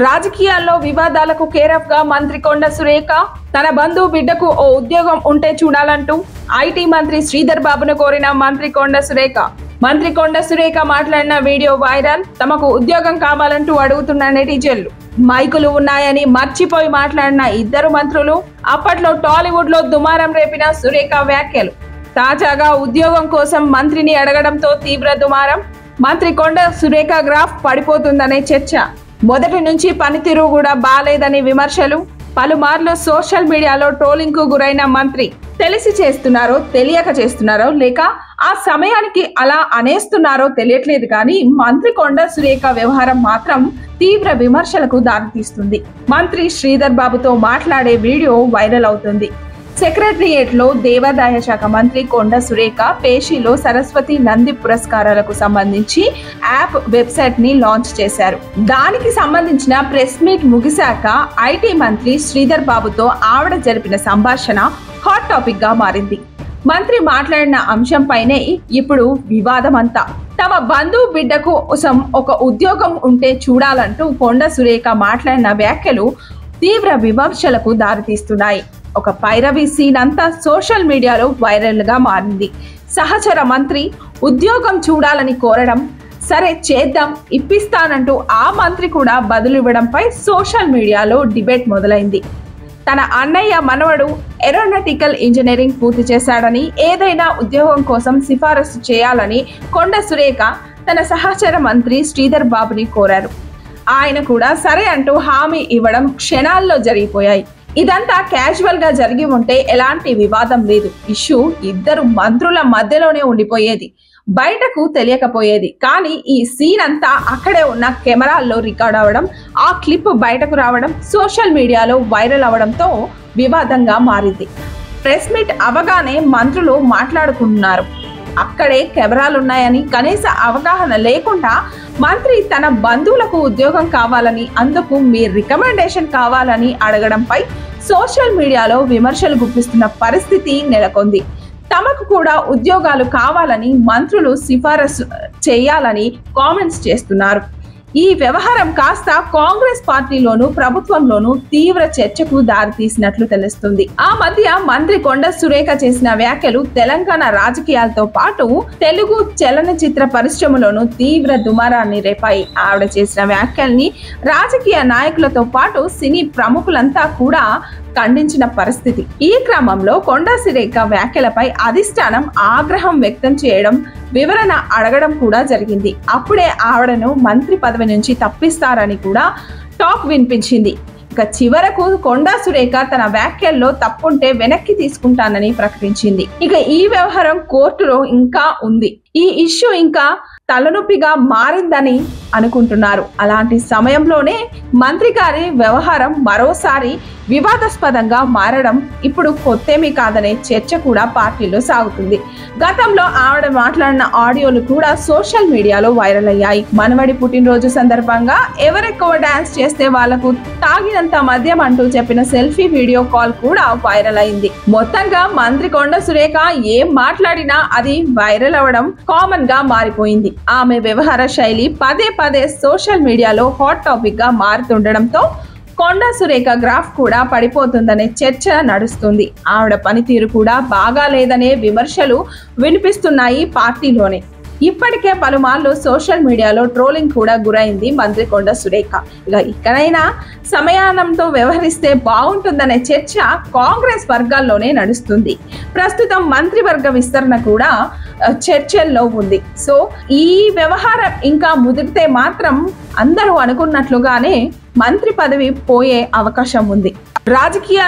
రాజకీయాల్లో వివాదాలకు కేరఫ్ గా మంత్రి కొండ సురేఖ తన బంధువు బిడ్డకు ఓ ఉద్యోగం ఉంటే చూడాలంటూ ఐటీ మంత్రి శ్రీధర్ బాబును కోరిన మంత్రి కొండ సురేఖ మాట్లాడిన వీడియో వైరల్. తమకు ఉద్యోగం కావాలంటూ అడుగుతున్న నెటిజన్లు. మైకులు ఉన్నాయని మర్చిపోయి మాట్లాడిన ఇద్దరు మంత్రులు. అప్పట్లో టాలీవుడ్ లో దుమారం రేపిన సురేఖ వ్యాఖ్యలు. తాజాగా ఉద్యోగం కోసం మంత్రిని అడగడంతో తీవ్ర దుమారం. మంత్రి కొండ సురేఖ గ్రాఫ్ పడిపోతుందనే చర్చ. మొదటి నుంచి పనితీరు కూడా బాలేదని విమర్శలు. పలుమార్లు సోషల్ మీడియాలో ట్రోలింగ్ కు గురైన మంత్రి తెలిసి చేస్తున్నారో తెలియక చేస్తున్నారో లేక ఆ సమయానికి అలా అనేస్తున్నారో తెలియట్లేదు కానీ మంత్రి కొండ సురేఖ వ్యవహారం మాత్రం తీవ్ర విమర్శలకు దారితీస్తుంది. మంత్రి శ్రీధర్ బాబుతో మాట్లాడే వీడియో వైరల్ అవుతుంది. సెక్రటరియేట్ లో దేవాదాయ శాఖ మంత్రి కొండ సురేఖ పేషిలో సరస్వతి నంది పురస్కారాలకు సంబంధించి యాప్ వెబ్సైట్ ని లాంచ్ చేశారు. దానికి సంబంధించిన ప్రెస్ మీట్ ముగిశాక ఐటీ మంత్రి శ్రీధర్ బాబుతో ఆవిడ జరిపిన సంభాషణ హాట్ టాపిక్ గా మారింది. మంత్రి మాట్లాడిన అంశంపైనే ఇప్పుడు వివాదం అంతా. తమ బంధువు బిడ్డ కోసం ఒక ఉద్యోగం ఉంటే చూడాలంటూ కొండ సురేఖ మాట్లాడిన వ్యాఖ్యలు తీవ్ర విమర్శలకు దారితీస్తున్నాయి. ఒక పైరవి సీన్ అంతా సోషల్ మీడియాలో వైరల్ గా మారింది. సహచర మంత్రి ఉద్యోగం చూడాలని కోరడం, సరే చేద్దాం ఇప్పిస్తానంటూ ఆ మంత్రి కూడా బదులివ్వడంపై సోషల్ మీడియాలో డిబేట్ మొదలైంది. తన అన్నయ్య మనవడు ఏరోనాటికల్ ఇంజనీరింగ్ పూర్తి చేశాడని ఏదైనా ఉద్యోగం కోసం సిఫారసు చేయాలని కొండ సురేఖ తన సహచర మంత్రి శ్రీధర్ బాబుని కోరారు. ఆయన కూడా సరే అంటూ హామీ ఇవ్వడం క్షణాల్లో జరిగిపోయాయి. ఇదంతా క్యాజువల్ గా జరిగి ఉంటే ఎలాంటి వివాదం లేదు. ఇష్యూ ఇద్దరు మంత్రుల మధ్యలోనే ఉండిపోయేది, బయటకు తెలియకపోయేది. కానీ ఈ సీన్ అంతా అక్కడే ఉన్న కెమెరాల్లో రికార్డ్ అవడం, ఆ క్లిప్ బయటకు రావడం సోషల్ మీడియాలో వైరల్ అవడంతో వివాదంగా మారింది. ప్రెస్ మీట్ అవగానే మంత్రులు మాట్లాడుకుంటున్నారు. అక్కడే కెమెరాలున్నాయని కనీస అవగాహన లేకుండా మంత్రి తన బంధువులకు ఉద్యోగం కావాలని, అందుకు మీ రికమెండేషన్ కావాలని అడగడంపై సోషల్ మీడియాలో విమర్శలు గుప్పిస్తున్న పరిస్థితి నెలకొంది. తమకు కూడా ఉద్యోగాలు కావాలని మంత్రులు సిఫారసు చేయాలని కామెంట్స్ చేస్తున్నారు. ఈ వ్యవహారం కాస్త కాంగ్రెస్ పార్టీలోనూ ప్రభుత్వంలోనూ తీవ్ర చర్చకు దారితీసినట్లు తెలుస్తుంది. ఆ మధ్య మంత్రి కొండ సురేఖ చేసిన వ్యాఖ్యలు తెలంగాణ రాజకీయాలతో పాటు తెలుగు చలనచిత్ర పరిశ్రమలోనూ తీవ్ర దుమారాన్ని రేపాయి. ఆవిడ చేసిన వ్యాఖ్యల్ని రాజకీయ నాయకులతో పాటు సినీ ప్రముఖులంతా కూడా ఖండించిన పరిస్థితి. ఈ క్రమంలో కొండ సురేఖ వ్యాఖ్యలపై అధిష్టానం ఆగ్రహం వ్యక్తం చేయడం, వివరణ అడగడం కూడా జరిగింది. అప్పుడే ఆవిడను మంత్రి పదవి నుంచి తప్పిస్తారని కూడా టాక్ వినిపించింది. ఇక చివరకు కొండ సురేఖ తన వ్యాఖ్యల్లో తప్పుంటే వెనక్కి తీసుకుంటానని ప్రకటించింది. ఇక ఈ వ్యవహారం కోర్టులో ఇంకా ఉంది. ఈ ఇష్యూ ఇంకా తలనొప్పిగా మారిందని అనుకుంటున్నారు. అలాంటి సమయంలోనే మంత్రి గారి వ్యవహారం మరోసారి వివాదాస్పదంగా మారడం ఇప్పుడు కొత్తేమీ కాదనే చర్చ కూడా పార్టీలో సాగుతుంది. గతంలో ఆవిడ మాట్లాడిన ఆడియోలు కూడా సోషల్ మీడియాలో వైరల్ అయ్యాయి. మనవడి పుట్టినరోజు సందర్భంగా ఎవరెక్కువ డాన్స్ చేస్తే వాళ్లకు తాగినంత మద్యం అంటూ చెప్పిన సెల్ఫీ వీడియో కాల్ కూడా వైరల్ అయింది. మొత్తంగా మంత్రి కొండ సురేఖ ఏం మాట్లాడినా అది వైరల్ అవడం కామన్ గా మారిపోయింది. ఆమె వ్యవహార శైలి పదే పదే సోషల్ మీడియాలో హాట్ టాపిక్ గా మారుతుండడంతో కొండ సురేఖ గ్రాఫ్ కూడా పడిపోతుందనే చర్చ నడుస్తుంది. ఆవిడ పనితీరు కూడా బాగా లేదనే విమర్శలు వినిపిస్తున్నాయి పార్టీలోనే. ఇప్పటికే పలుమార్లు సోషల్ మీడియాలో ట్రోలింగ్ కూడా గురైంది మంత్రి కొండ సురేఖ. ఇకనైనా సమయానంతో వ్యవహరిస్తే బాగుంటుందనే చర్చ కాంగ్రెస్ వర్గాల్లోనే నడుస్తుంది. ప్రస్తుతం మంత్రివర్గ విస్తరణ కూడా చర్చల్లో ఉంది. సో ఈ వ్యవహారం ఇంకా ముదిరితే మాత్రం అందరూ అనుకున్నట్లుగానే మంత్రి పదవి పోయే అవకాశం ఉంది. రాజకీయ